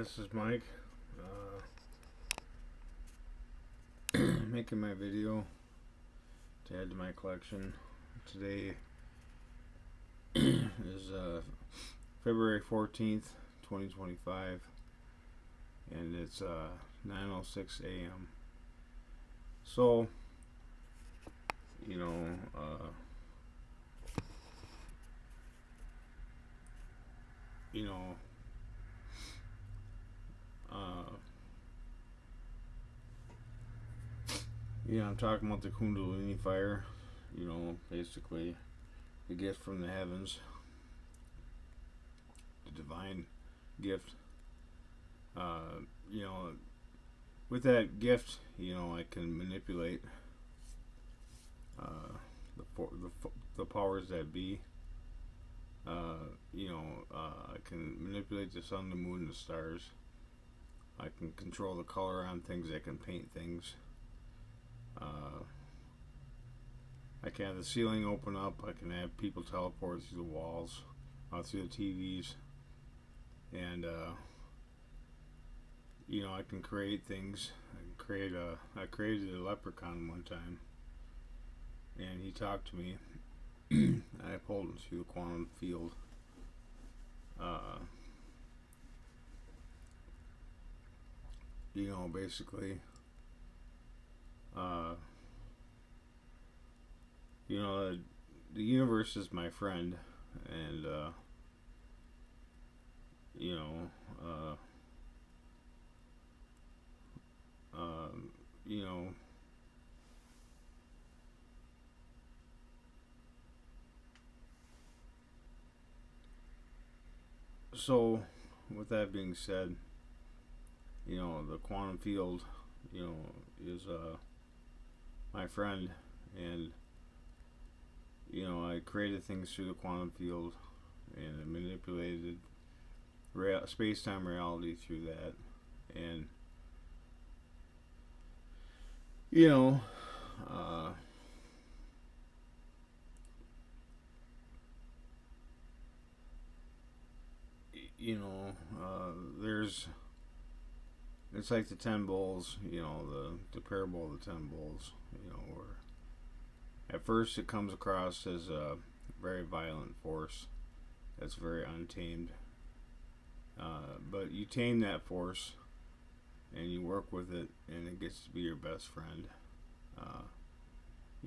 This is Mike, making my video to add to my collection. Today is February 14th, 2025, and it's 9:06 a.m. So, you know, you know, uh, I'm talking about the Kundalini fire. Basically, the gift from the heavens, the divine gift. Uh, you know, with that gift, I can manipulate uh, the powers that be. I can manipulate the sun, the moon, and the stars. I can control the color on things. I can paint things. I can have the ceiling open up. I can have people teleport through the walls, through the TVs, and I can create things. I created a leprechaun one time, and he talked to me. I pulled him through the quantum field. Basically, uh, the universe is my friend, and you know, uh, you know. So, with that being said, the quantum field, is my friend, and I created things through the quantum field, and I manipulated space-time reality through that, and you know, uh, there's it's like the 10 bulls, the parable of the 10 bulls, where at first it comes across as a very violent force that's very untamed. But you tame that force and you work with it, and it gets to be your best friend. Uh,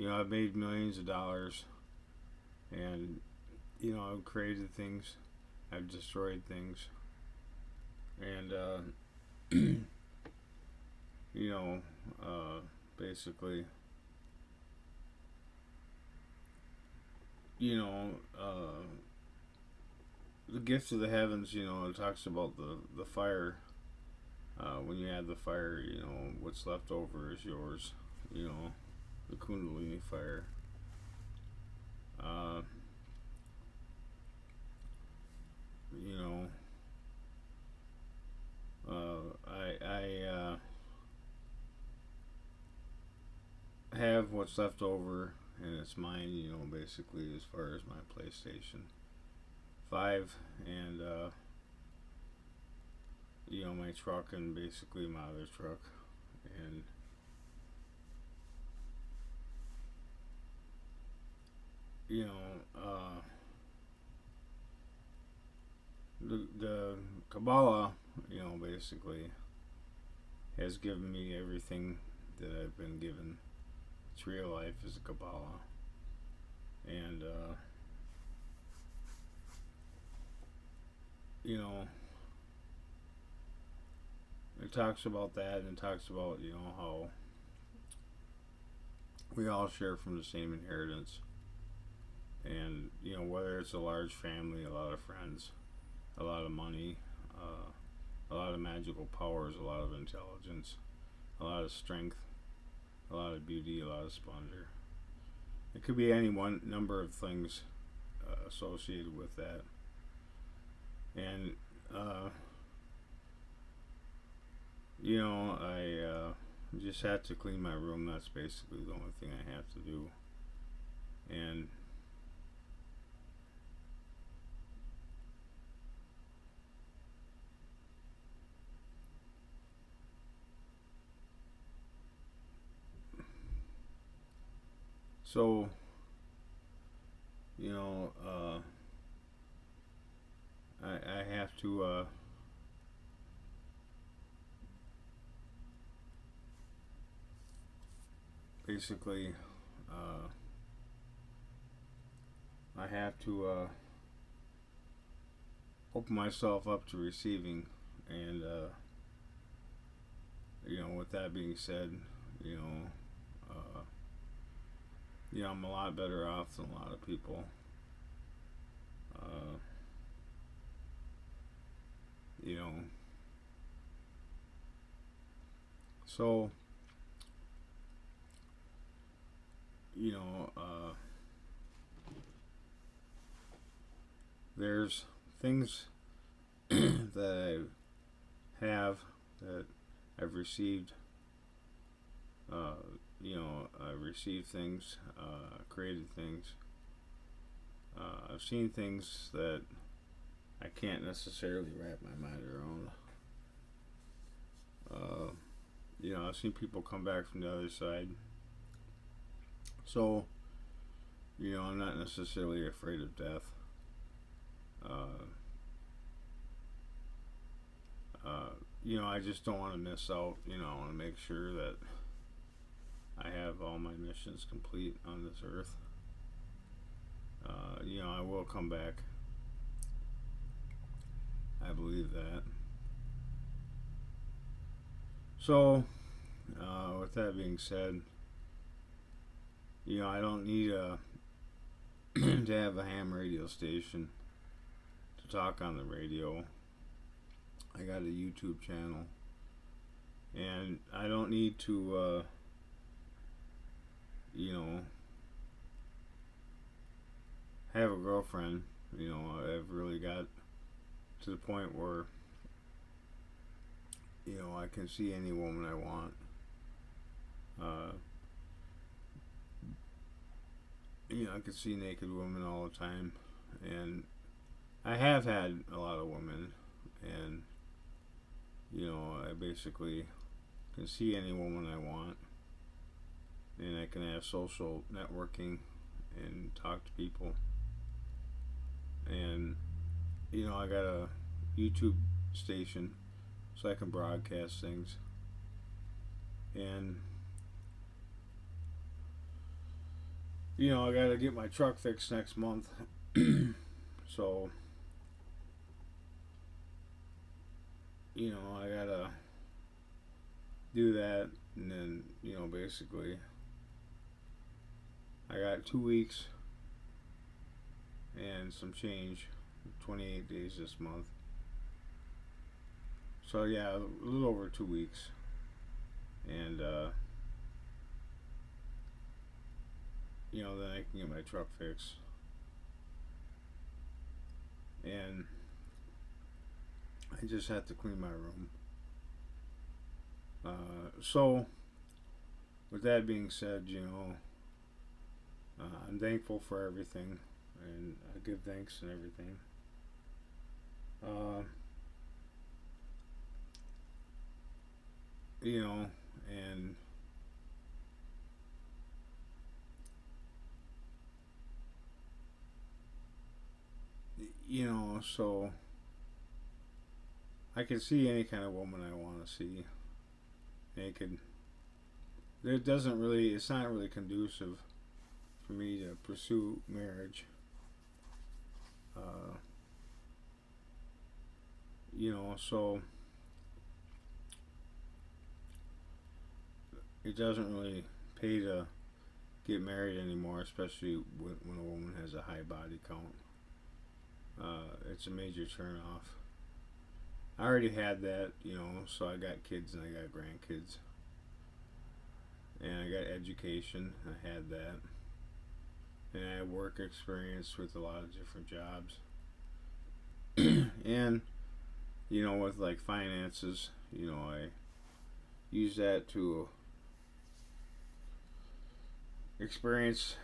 I've made millions of dollars, and I've created things, I've destroyed things, and basically, you know, uh, the gift of the heavens. It talks about the fire. When you add the fire, what's left over is yours. The Kundalini fire. Uh, you know, I have what's left over, and it's mine. Basically, as far as my PlayStation 5, and my truck, and basically my other truck, and you know, uh, the Kabbalah, basically has given me everything that I've been given. It's real life is a Kabbalah, and you know, it talks about that, and it talks about how we all share from the same inheritance, and whether it's a large family, a lot of friends, a lot of money, a lot of magical powers, a lot of intelligence, a lot of strength, a lot of beauty, a lot of splendor. It could be any one number of things associated with that, and uh, I just had to clean my room. That's basically the only thing I have to do, and So, you know, I have to basically, uh, I have to open myself up to receiving, and with that being said, you know, uh, I'm a lot better off than a lot of people. Uh, you know, so you know, there's things that I have that I've received. Uh, I've received things, created things. I've seen things that I can't necessarily wrap my mind around. I've seen people come back from the other side. So, I'm not necessarily afraid of death. Uh, I just don't want to miss out. I want to make sure that I have all my missions complete on this earth. I will come back. I believe that. So, with that being said, I don't need to have a ham radio station to talk on the radio. I got a YouTube channel, and I don't need to, have a girlfriend. I've really got to the point where, I can see any woman I want. I can see naked women all the time, and I have had a lot of women, and I basically can see any woman I want, and I can have social networking and talk to people. And I got a YouTube station so I can broadcast things. And I gotta get my truck fixed next month. So I gotta do that, and then basically I got 2 weeks and some change, 28 days this month. So yeah, a little over 2 weeks, and then I can get my truck fixed, and I just have to clean my room. So, with that being said, I'm thankful for everything, and I give thanks and everything. And so I can see any kind of woman I want to see naked. It's not really conducive for me to pursue marriage. Uh, so it doesn't really pay to get married anymore, especially when a woman has a high body count. It's a major turn off. I already had that, so I got kids and I got grandkids. And I got education, I had that. And I had work experience with a lot of different jobs. And, with like finances, I use that to experience,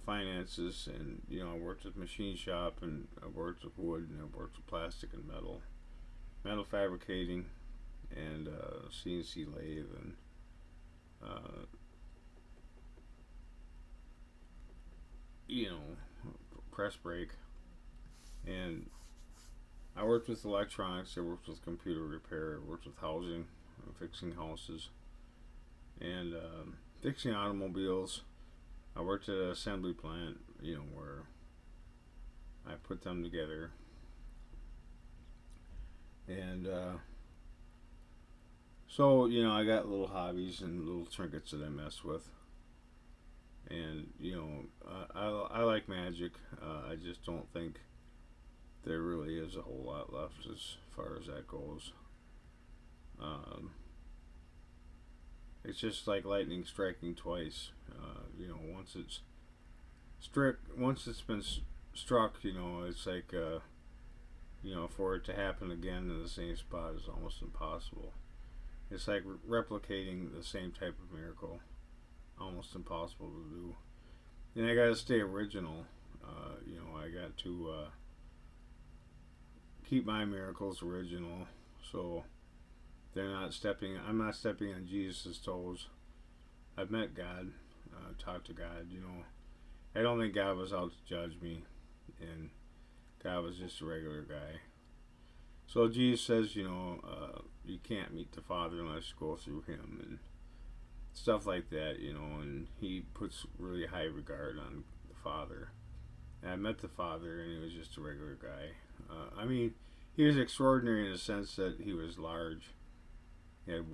finances. And, I worked with machine shop, and I worked with wood, and I worked with plastic and metal fabricating, and CNC lathe, and you know, press brake. And I worked with electronics, I worked with computer repair, I worked with housing, fixing houses, and fixing automobiles. I worked at an assembly plant, where I put them together. And so, I got little hobbies and little trinkets that I mess with. And, I like magic. I just don't think there really is a whole lot left as far as that goes. Um, it's just like lightning striking twice. Once it's once it's been struck, it's like, for it to happen again in the same spot is almost impossible. It's like replicating the same type of miracle, almost impossible to do. And I got to stay original. I got to keep my miracles original, so I'm not stepping on Jesus' toes. I've met God, talked to God. I don't think God was out to judge me, and God was just a regular guy. So Jesus says, you can't meet the Father unless you go through Him, and stuff like that, and He puts really high regard on the Father. And I met the Father, and He was just a regular guy. He was extraordinary in the sense that he was large. He had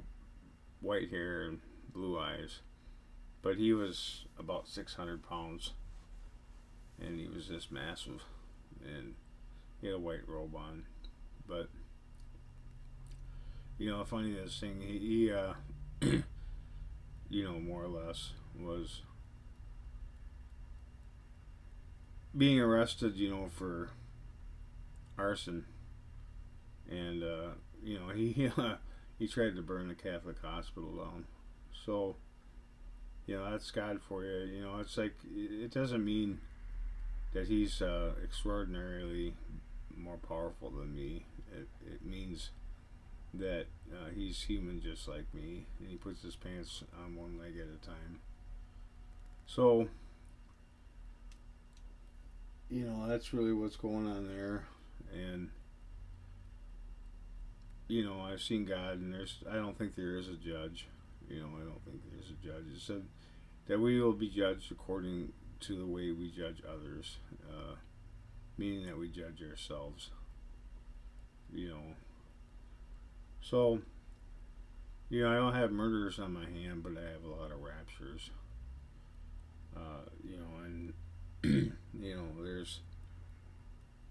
white hair and blue eyes, but he was about 600 pounds, and he was just massive, and he had a white robe on. But funny this thing, he more or less was being arrested, for arson, and he tried to burn the Catholic hospital down. So that's God for you. It's like it doesn't mean that he's extraordinarily more powerful than me. It means that he's human just like me, and he puts his pants on one leg at a time. So, that's really what's going on there. And, I've seen God, and I don't think there is a judge. I don't think there's a judge. It said that we will be judged according to the way we judge others, meaning that we judge ourselves. So, I don't have murders on my hand, but I have a lot of raptures. And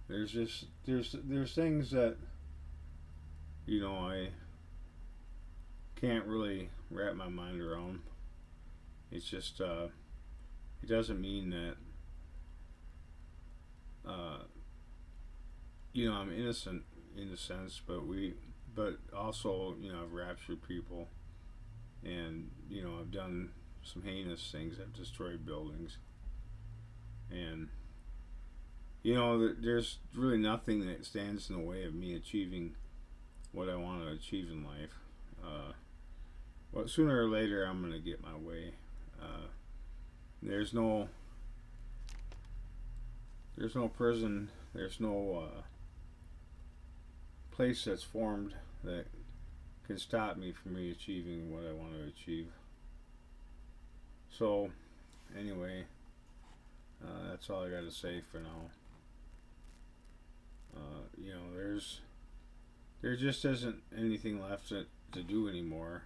there's things that I can't really wrap my mind around. It's just it doesn't mean that I'm innocent in a sense, but also I've raptured people, and I've done some heinous things. I've destroyed buildings, and there's really nothing that stands in the way of me achieving what I want to achieve in life. Well, sooner or later, I'm gonna get my way. There's no prison. There's no place that's formed that can stop me from achieving what I want to achieve. So, anyway, that's all I got to say for now. There just isn't anything left to do anymore.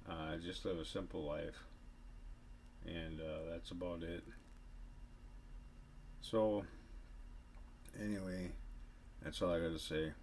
I just live a simple life, and that's about it. So, anyway, that's all I got to say.